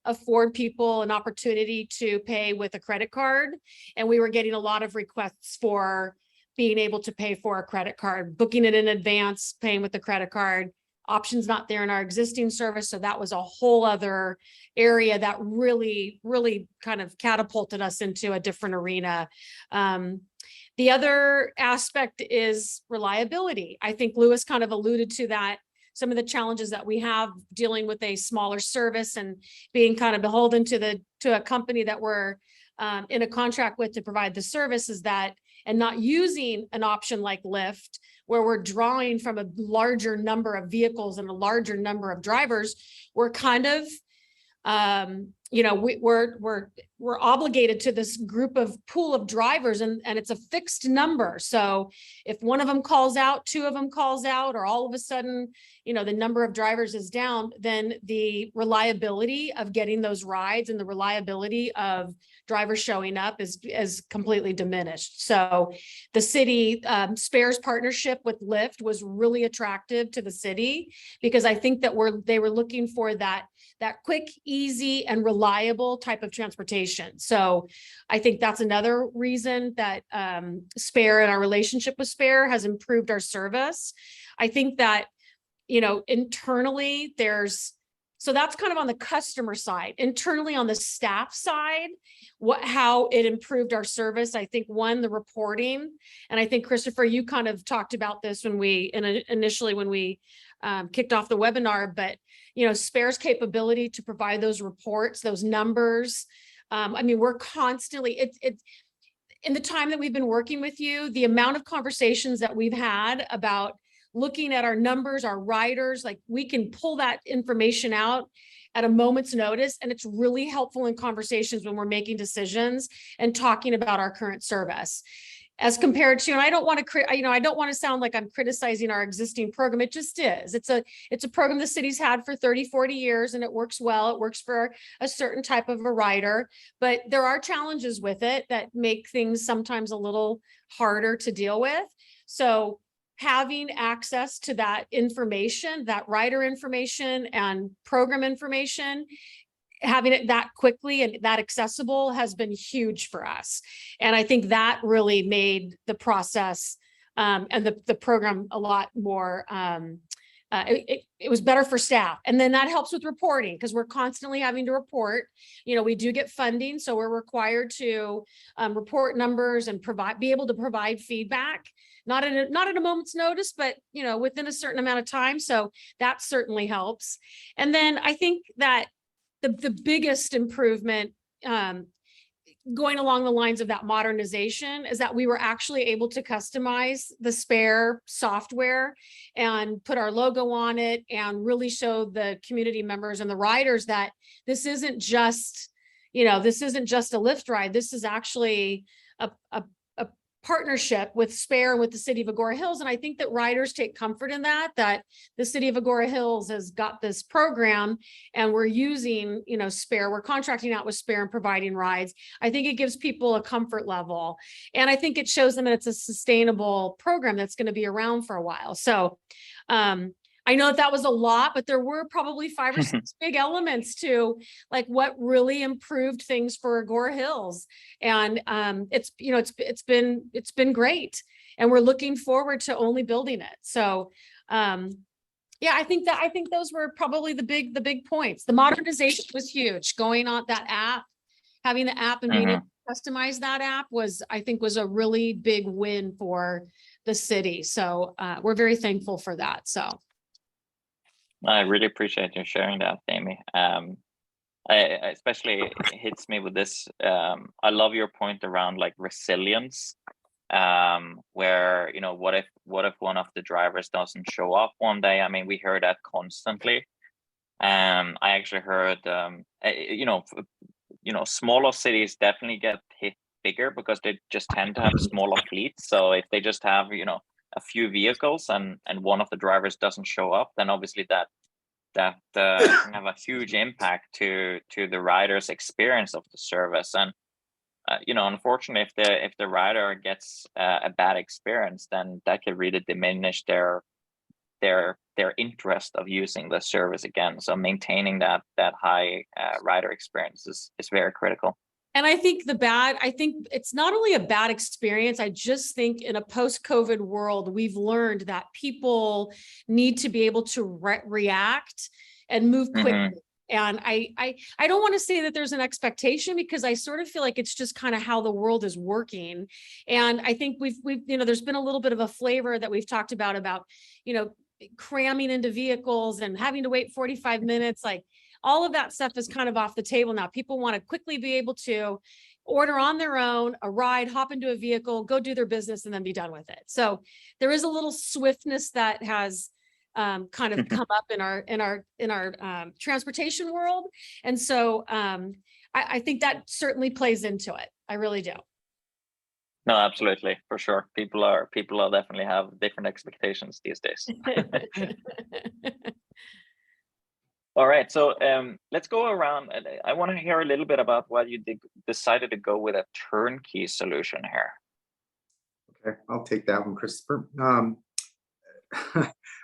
Speaker 2: afford people an opportunity to pay with a credit card. And we were getting a lot of requests for being able to pay for a credit card, booking it in advance, paying with the credit card. Options not there in our existing service. So that was a whole other area that really, really kind of catapulted us into a different arena. The other aspect is reliability. I think Lewis kind of alluded to that. Some of the challenges that we have dealing with a smaller service and being kind of beholden to a company that we're in a contract with to provide the service is that, and not using an option like Lyft, where we're drawing from a larger number of vehicles and a larger number of drivers, we're kind of, we're obligated to this group of pool of drivers, and it's a fixed number. So if one of them calls out, two of them calls out, or all of a sudden, the number of drivers is down, then the reliability of getting those rides and the reliability of drivers showing up is completely diminished. So the city spares partnership with Lyft was really attractive to the city, because I think that they were looking for that quick, easy, and reliable type of transportation. So I think that's another reason that Spare and our relationship with Spare has improved our service. I think that, internally so that's kind of on the customer side. Internally on the staff side, how it improved our service. I think one, the reporting, and I think Christopher, you kind of talked about this initially when we kicked off the webinar, but Spare's capability to provide those reports, those numbers. We're constantly, it's in the time that we've been working with you, the amount of conversations that we've had about looking at our numbers, our riders, like we can pull that information out at a moment's notice. And it's really helpful in conversations when we're making decisions and talking about our current service. As compared to, and I don't want to sound like I'm criticizing our existing program. It just is. It's a program the city's had for 30, 40 years, and it works well. It works for a certain type of a rider, but there are challenges with it that make things sometimes a little harder to deal with. So having access to that information, that rider information and program information, having it that quickly and that accessible has been huge for us. And I think that really made the process and the program a lot more, it was better for staff. And then that helps with reporting, because we're constantly having to report. We do get funding, so we're required to report numbers and be able to provide feedback, not at a moment's notice, but within a certain amount of time. So that certainly helps. And then I think that the biggest improvement going along the lines of that modernization is that we were actually able to customize the Spare software and put our logo on it and really show the community members and the riders that this isn't just, this isn't just a Lyft ride. This is actually a partnership with Spare and with the city of Agoura Hills. And I think that riders take comfort in that the city of Agoura Hills has got this program and we're using, Spare, we're contracting out with Spare and providing rides. I think it gives people a comfort level. And I think it shows them that it's a sustainable program that's going to be around for a while. So, I know that was a lot, but there were probably 5 or 6 big elements to like what really improved things for Agoura Hills. And it's been great. And we're looking forward to only building it. So I think those were probably the big points. The modernization was huge. Going on that app, having the app and being able to customize that app was a really big win for the city. So we're very thankful for that. So
Speaker 1: I really appreciate you sharing that, Amy. I especially hits me with this. I love your point around like resilience, where what if one of the drivers doesn't show up one day? I mean, we hear that constantly. I actually heard, smaller cities definitely get hit bigger because they just tend to have smaller fleets. So if they just have a few vehicles and one of the drivers doesn't show up, then obviously that can have a huge impact to the rider's experience of the service. And unfortunately, if the rider gets a bad experience, then that could really diminish their their interest of using the service again. So maintaining that high rider experience is very critical.
Speaker 2: And I think it's not only a bad experience. I just think in a post-COVID world, we've learned that people need to be able to react and move quickly. And I don't want to say that there's an expectation, because I sort of feel like it's just kind of how the world is working. And I think we've there's been a little bit of a flavor that we've talked about, cramming into vehicles and having to wait 45 minutes. Like, all of that stuff is kind of off the table now. People want to quickly be able to order on their own, a ride, hop into a vehicle, go do their business, and then be done with it. So there is a little swiftness that has kind of come up in our transportation world. And so I think that certainly plays into it. I really do.
Speaker 1: No, absolutely, for sure. People are definitely have different expectations these days. All right, so let's go around. I want to hear a little bit about why you decided to go with a turnkey solution here.
Speaker 3: Okay, I'll take that one, Christopher.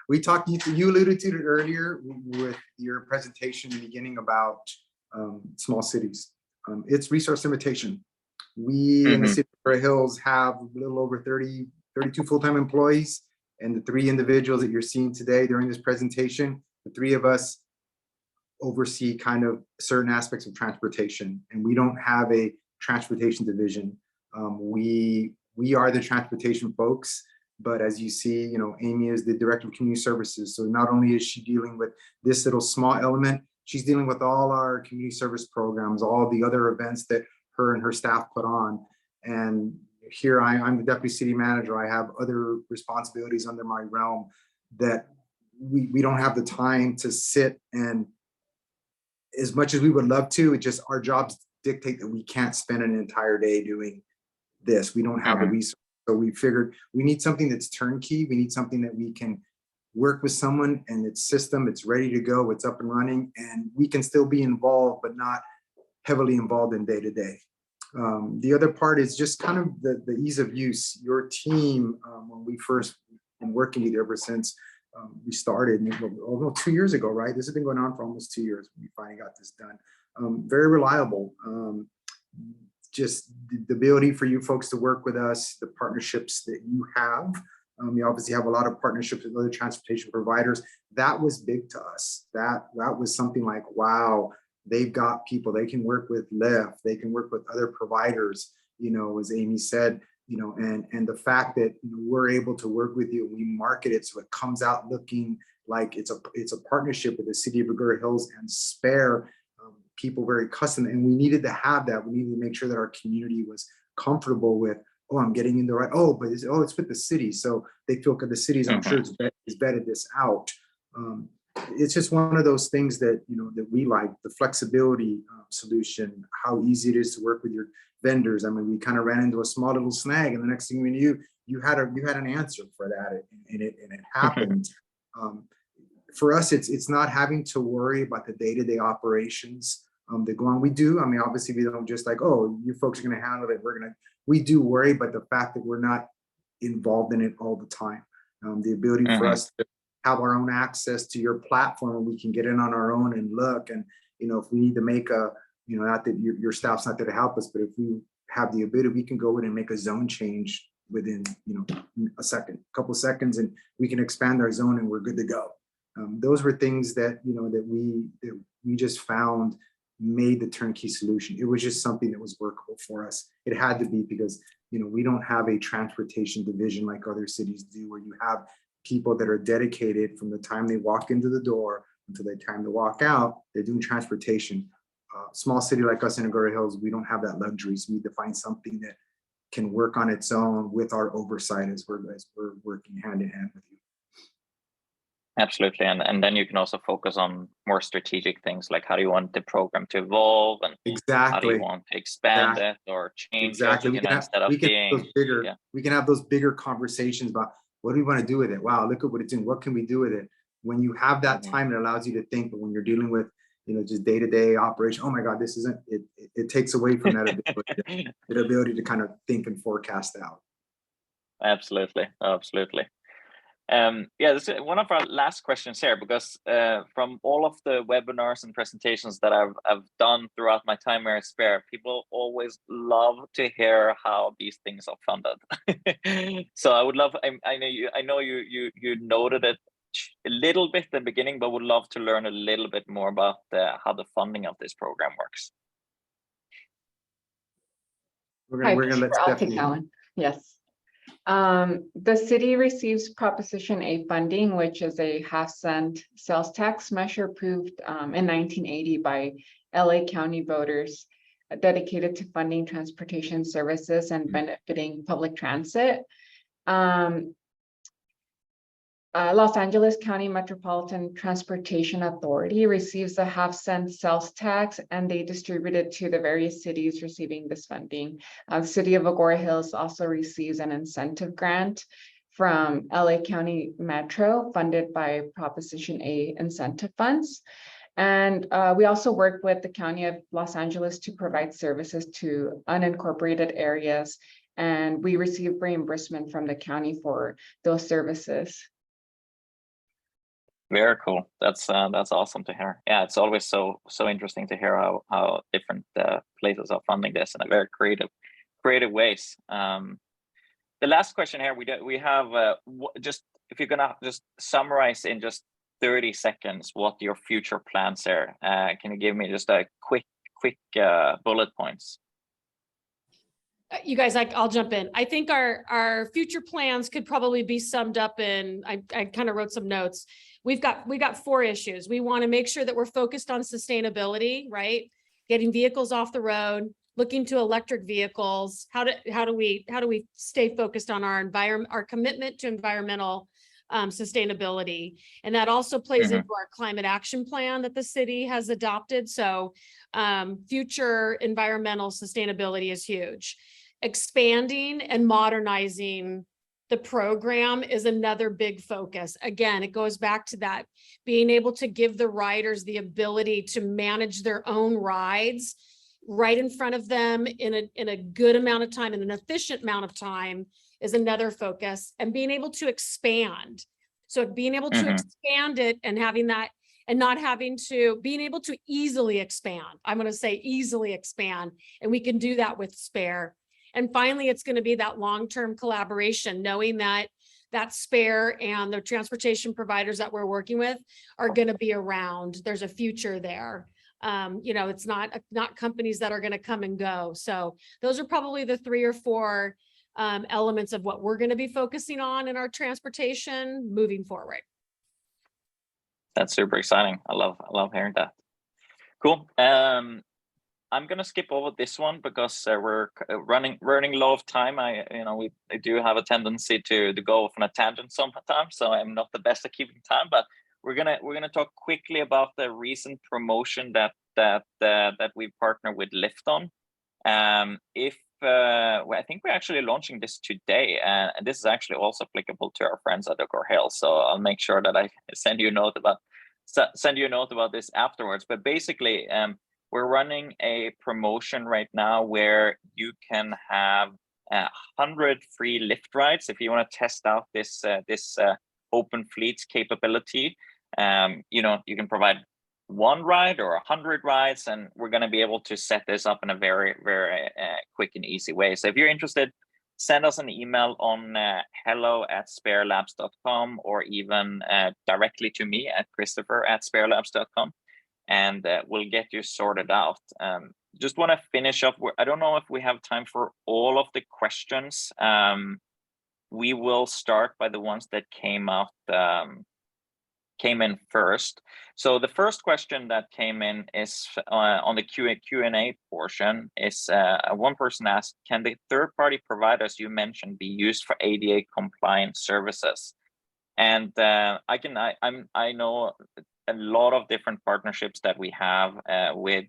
Speaker 3: We talked, you alluded to it earlier with your presentation in the beginning about small cities. It's resource limitation. We in the city of Agoura Hills have a little over 32 full-time employees, and the 3 individuals that you're seeing today during this presentation, the 3 of us oversee kind of certain aspects of transportation, and we don't have a transportation division. We are the transportation folks, but as you see, Amy is the director of community services. So not only is she dealing with this little small element, she's dealing with all our community service programs, all the other events that her and her staff put on. And here I'm the deputy city manager. I have other responsibilities under my realm that we don't have the time to sit, and as much as we would love to, it just, our jobs dictate that we can't spend an entire day doing this. We don't have the resources. So we figured we need something that's turnkey. We need something that we can work with someone and it's system, it's ready to go, it's up and running, and we can still be involved, but not heavily involved in day to day. The other part is just kind of the ease of use. Your team, when we first been working with you ever since we started almost 2 years ago, right? This has been going on for almost 2 years. We finally got this done. Very reliable. Just the ability for you folks to work with us, the partnerships that you have. You obviously have a lot of partnerships with other transportation providers. That was big to us. That was something like, wow, they've got people, they can work with Lyft, they can work with other providers, as Amy said, and the fact that we're able to work with you, we market it so it comes out looking like it's a partnership with the city of Agoura Hills and spare people very custom. And we needed to have that. We needed to make sure that our community was comfortable with, oh, I'm getting in the right, but it's with the city. So they feel good, the cities, I'm sure it's vetted this out. It's just one of those things that, that we like, the flexibility solution, how easy it is to work with your vendors. I mean, we kind of ran into a small little snag, and the next thing we knew, you had an answer for that, and it happened. For us, it's not having to worry about the day-to-day operations that go on. We do. I mean, obviously, we don't just like, oh, you folks are going to handle it. We do worry, but the fact that we're not involved in it all the time, the ability for us to have our own access to your platform, and we can get in on our own and look. And if we need to make not that your staff's not there to help us, but if we have the ability, we can go in and make a zone change within a couple of seconds, and we can expand our zone, and we're good to go. Those were things that that we just found made the turnkey solution. It was just something that was workable for us. It had to be, because we don't have a transportation division like other cities do, where you have people that are dedicated from the time they walk into the door until the time to walk out. They're doing transportation. Small city like us in Agoura Hills, we don't have that luxury. So we need to find something that can work on its own with our oversight as we're working hand in hand with you.
Speaker 1: Absolutely, and then you can also focus on more strategic things, like how do you want the program to evolve, and how do you want to expand it or change it, instead of being
Speaker 3: we can have those bigger conversations about what do we want to do with it. Wow, look at what it's doing. What can we do with it? When you have that time, it allows you to think. But when you're dealing with just day-to-day operation, oh my God, this isn't it. It takes away from that ability to kind of think and forecast out.
Speaker 1: Absolutely. Yeah, this is one of our last questions here, because from all of the webinars and presentations that I've done throughout my time here at Spare, people always love to hear how these things are funded. So I would love, I know you noted it a little bit in the beginning, but would love to learn a little bit more about how the funding of this program works.
Speaker 3: We're gonna let
Speaker 4: I'll take
Speaker 3: Stephanie.
Speaker 4: that one. Yes. The city receives Proposition A funding, which is a half-cent sales tax measure approved in 1980 by LA County voters, dedicated to funding transportation services and benefiting public transit. Los Angeles County Metropolitan Transportation Authority receives a half-cent sales tax, and they distribute it to the various cities receiving this funding. The city of Agoura Hills also receives an incentive grant from LA County Metro, funded by Proposition A incentive funds. And we also work with the County of Los Angeles to provide services to unincorporated areas, and we receive reimbursement from the county for those services.
Speaker 1: Very cool. That's awesome to hear. Yeah, it's always so interesting to hear how different places are funding this in a very creative ways. The last question here, we have just, if you're gonna just summarize in just 30 seconds what your future plans are. Can you give me just a quick bullet points?
Speaker 2: You guys, I'll jump in. I think our future plans could probably be summed up in, I kind of wrote some notes. We got 4 issues. We want to make sure that we're focused on sustainability, right? Getting vehicles off the road, looking to electric vehicles. How do we stay focused on our environment, our commitment to environmental sustainability? And that also plays into our climate action plan that the city has adopted. So future environmental sustainability is huge. Expanding and modernizing the program is another big focus. Again, it goes back to that, being able to give the riders the ability to manage their own rides right in front of them in a good amount of time, in an efficient amount of time, is another focus. And being able to expand. So being able to expand it and having that, and not having to, being able to easily expand. I'm going to say easily expand, and we can do that with Spare. And finally, it's going to be that long-term collaboration, knowing that Spare and the transportation providers that we're working with are going to be around. There's a future there. You know, it's not companies that are going to come and go. So those are probably the 3 or 4 elements of what we're going to be focusing on in our transportation moving forward.
Speaker 1: That's super exciting. I love hearing that. Cool. I'm gonna skip over this one because we're running low of time. I do have a tendency to go off on a tangent sometimes, so I'm not the best at keeping time. But we're gonna talk quickly about the recent promotion that we partner with Lyft on. I think we're actually launching this today, and this is actually also applicable to our friends at Agoura Hills. So I'll make sure that I send you a note about this afterwards. But basically, we're running a promotion right now where you can have 100 free Lyft rides if you want to test out this open fleets capability. You can provide 1 ride or 100 rides, and we're going to be able to set this up in a very quick and easy way. So if you're interested, send us an email on hello@sparelabs.com, or even directly to me at christopher@sparelabs.com, and we'll get you sorted out. Just want to finish up. I don't know if we have time for all of the questions. We will start by the ones that came in first. So the first question that came in is on the Q&A portion. Is one person asked, can the third-party providers you mentioned be used for ADA compliant services? And I know a lot of different partnerships that we have with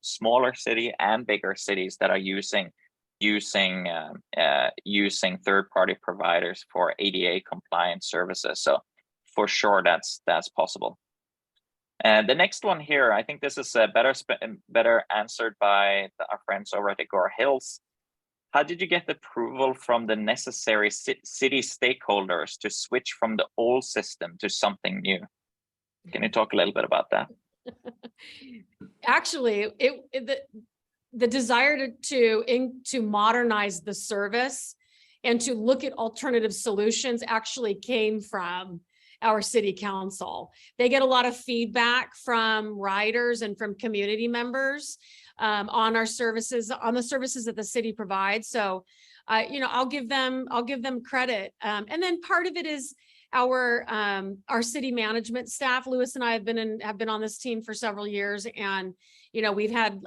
Speaker 1: smaller city and bigger cities that are using third-party providers for ADA compliant services. So for sure, that's possible. And the next one here, I think this is better answered by our friends over at Agoura Hills. how did you get approval from the necessary city stakeholders to switch from the old system to something new? Can you talk a little bit about that?
Speaker 2: Actually, the desire to modernize the service and to look at alternative solutions actually came from our city council. They get a lot of feedback from riders and from community members on our services, on the services that the city provides. So, I'll give them credit. And then part of it is our city management staff. Lewis and I have been on this team for several years, and we've had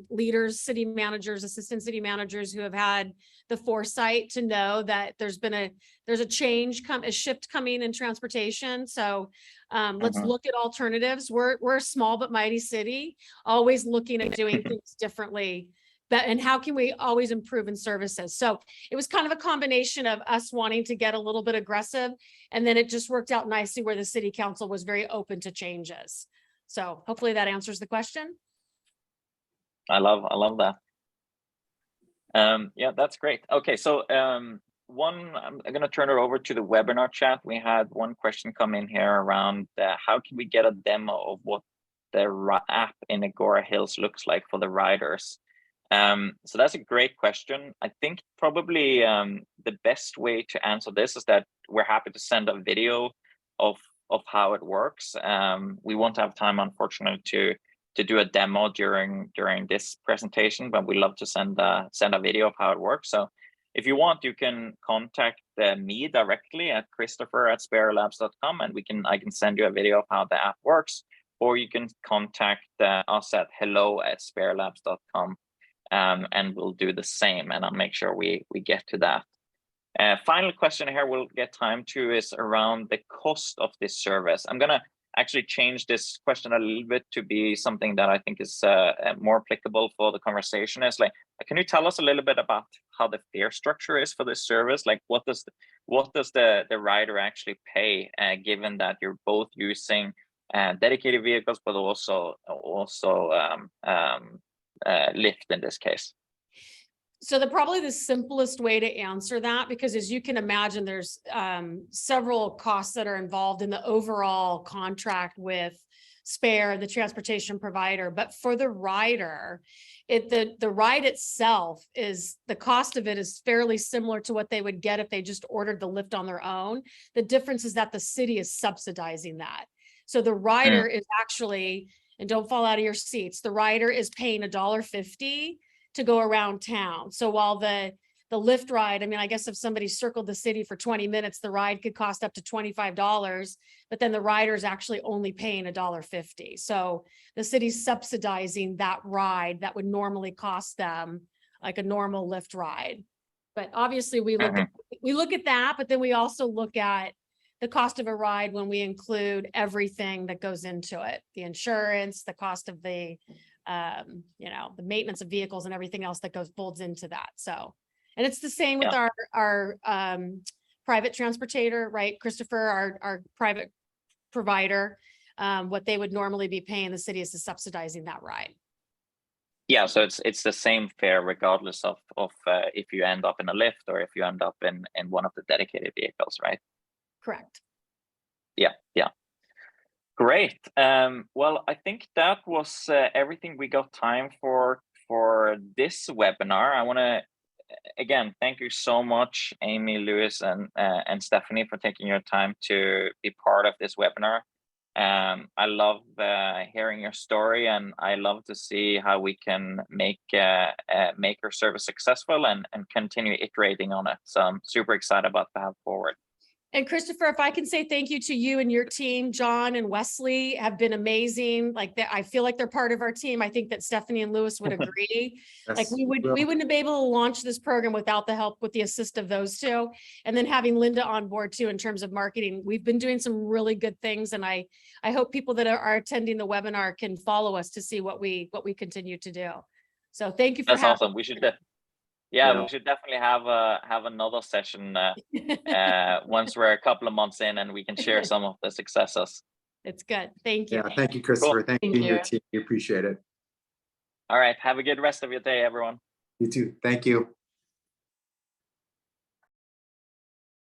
Speaker 2: leaders, city managers, assistant city managers who have had the foresight to know that there's a change, a shift coming in transportation. So let's look at alternatives. We're a small but mighty city, always looking at doing things differently. And how can we always improve in services? So it was kind of a combination of us wanting to get a little bit aggressive, and then it just worked out nicely where the city council was very open to changes. So hopefully that answers the question.
Speaker 1: I love that. Yeah, that's great. Okay, so I'm going to turn it over to the webinar chat. We had one question come in here around how can we get a demo of what the app in Agoura Hills looks like for the riders? So that's a great question. I think probably the best way to answer this is that we're happy to send a video of how it works. We won't have time, unfortunately, to do a demo during this presentation, but we love to send a video of how it works. So if you want, you can contact me directly at christopher@sparelabs.com, and I can send you a video of how the app works, or you can contact us at hello@sparelabs.com. And we'll do the same, and I'll make sure we get to that. Final question here we'll get time to is around the cost of this service. I'm gonna actually change this question a little bit to be something that I think is more applicable for the conversation. Is like, can you tell us a little bit about how the fare structure is for this service? Like, what does the rider actually pay, given that you're both using dedicated vehicles, but also Lyft in this case?
Speaker 2: So probably the simplest way to answer that, because as you can imagine, there's several costs that are involved in the overall contract with Spare, the transportation provider. But for the rider, the ride itself is, the cost of it is fairly similar to what they would get if they just ordered the Lyft on their own. The difference is that the city is subsidizing that. So the rider is actually, and don't fall out of your seats, the rider is paying $1.50 to go around town. So while the Lyft ride, I mean, I guess if somebody circled the city for 20 minutes, the ride could cost up to $25, but then the rider is actually only paying $1.50. So the city's subsidizing that ride that would normally cost them like a normal Lyft ride. But obviously we look at that, but then we also look at the cost of a ride when we include everything that goes into it, the insurance, the cost of the the maintenance of vehicles and everything else that folds into that. So, and it's the same with our private transportator, right? Christopher, our private provider, what they would normally be paying the city is subsidizing that ride.
Speaker 1: Yeah, so it's the same fare regardless of if you end up in a Lyft or if you end up in one of the dedicated vehicles, right?
Speaker 2: Correct.
Speaker 1: Yeah. Great. Well, I think that was everything we got time for this webinar. I want to again thank you so much, Amy, Lewis, and Stephanie, for taking your time to be part of this webinar. I love hearing your story, and I love to see how we can make your service successful and continue iterating on it. So I'm super excited about the path forward.
Speaker 2: And Christopher, if I can say thank you to you and your team, John and Wesley have been amazing. Like I feel like they're part of our team. I think that Stephanie and Lewis would agree.
Speaker 3: Yes,
Speaker 2: like we wouldn't have been able to launch this program without the help, with the assist of those two. And then having Linda on board too, in terms of marketing, we've been doing some really good things. And I hope people that are attending the webinar can follow us to see what we continue to do. So thank you for
Speaker 1: That's awesome. We should we should definitely have another session once we're a couple of months in and we can share some of the successes.
Speaker 2: It's good. Thank you.
Speaker 3: Yeah, thank you, Christopher.
Speaker 1: Cool.
Speaker 3: Thank you and your team. We appreciate it.
Speaker 1: All right. Have a good rest of your day, everyone.
Speaker 3: You too. Thank you.